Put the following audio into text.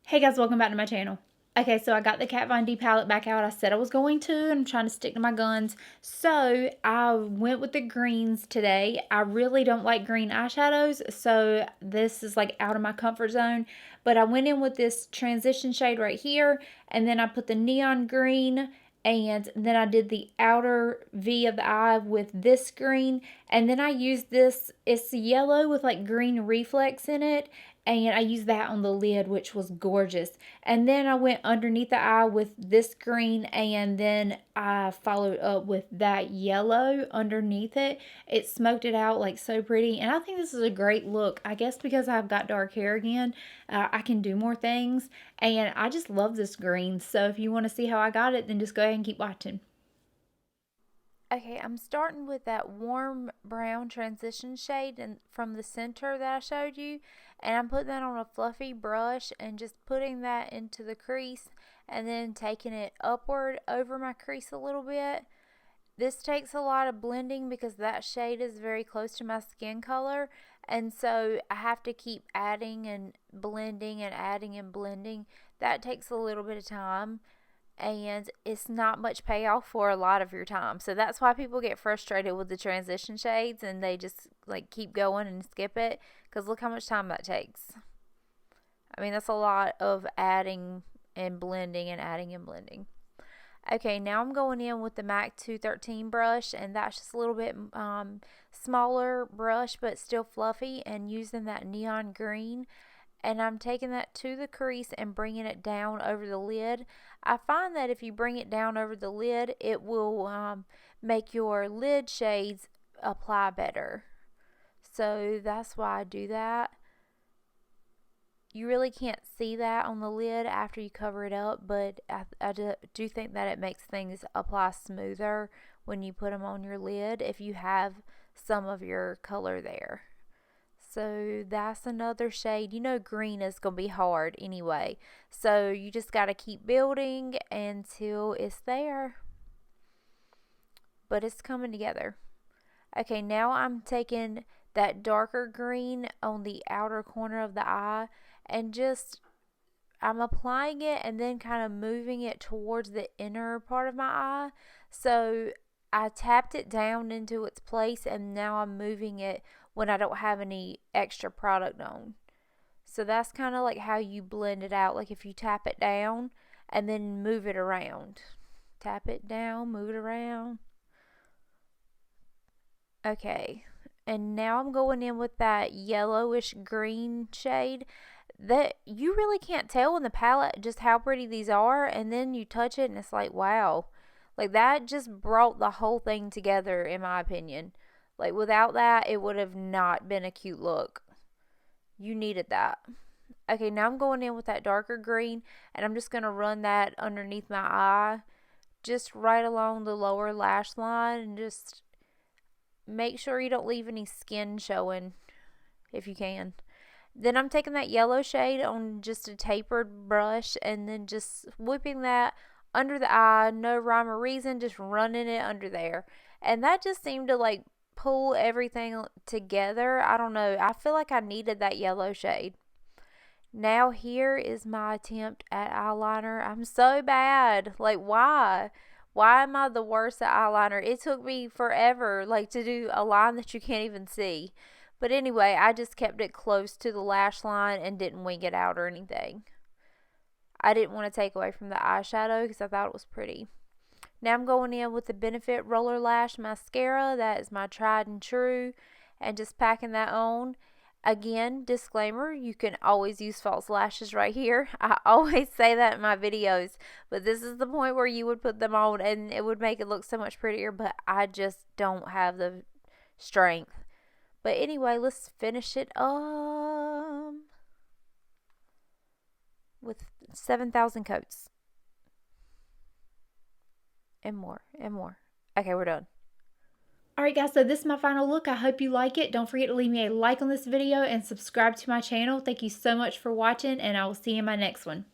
Hey guys, welcome back to my channel. Okay, so I got the Kat Von D palette back out. I said I was going to, and I'm trying to stick to my guns. So I went with the greens today. I really don't like green eyeshadows, so this is like out of my comfort zone. But I went in with this transition shade right here, and then I put the neon green, and then I did the outer V of the eye with this green, and then I used this, it's yellow with like green reflex in it, and I used that on the lid, which was gorgeous. And then I went underneath the eye with this green, and then I followed up with that yellow underneath it. It smoked it out like so pretty, and I think this is a great look. I guess because I've got dark hair again, I can do more things, and I just love this green. So if you want to see how I got it, then just go ahead and keep watching. Okay, I'm starting with that warm brown transition shade and from the center that I showed you, and I'm putting that on a fluffy brush and just putting that into the crease and then taking it upward over my crease a little bit. This takes a lot of blending because that shade is very close to my skin color, and so I have to keep adding and blending and adding and blending. That takes a little bit of time, and it's not much payoff for a lot of your time. So that's why people get frustrated with the transition shades and they just like keep going and skip it, because look how much time that takes. I mean, that's a lot of adding and blending and adding and blending. Okay, now I'm going in with the MAC 213 brush, and that's just a little bit smaller brush but still fluffy, and using that neon green, and I'm taking that to the crease and bringing it down over the lid. I find that if you bring it down over the lid, it will make your lid shades apply better. So that's why I do that. You really can't see that on the lid after you cover it up, but I do think that it makes things apply smoother when you put them on your lid if you have some of your color there. So that's another shade. You know, green is going to be hard anyway. So you just got to keep building until it's there. But it's coming together. Okay, now I'm taking that darker green on the outer corner of the eye, and just I'm applying it and then kind of moving it towards the inner part of my eye. So I tapped it down into its place, and now I'm moving it when I don't have any extra product on. So that's kind of like how you blend it out. Like if you tap it down and then move it around. Tap it down, move it around. Okay. And now I'm going in with that yellowish green shade that you really can't tell in the palette just how pretty these are, and then you touch it and it's like, wow. Like that just brought the whole thing together, in my opinion. Like without that, it would have not been a cute look. You needed that. Okay, now I'm going in with that darker green, and I'm just going to run that underneath my eye, just right along the lower lash line, and just make sure you don't leave any skin showing if you can. Then I'm taking that yellow shade on just a tapered brush and then just whipping that under the eye, no rhyme or reason, just running it under there. And that just seemed to like pull everything together. I don't know. I feel like I needed that yellow shade. Now here is my attempt at eyeliner. I'm so bad. Like why? Why am I the worst at eyeliner? It took me forever like to do a line that you can't even see. But anyway, I just kept it close to the lash line and didn't wing it out or anything. I didn't want to take away from the eyeshadow because I thought it was pretty. Now I'm going in with the Benefit Roller Lash Mascara. That is my tried and true. And just packing that on. Again, disclaimer, you can always use false lashes right here. I always say that in my videos. But this is the point where you would put them on and it would make it look so much prettier. But I just don't have the strength. But anyway, let's finish it with 7,000 coats. And more, and more. Okay, we're done. Alright guys, so this is my final look. I hope you like it. Don't forget to leave me a like on this video and subscribe to my channel. Thank you so much for watching, and I will see you in my next one.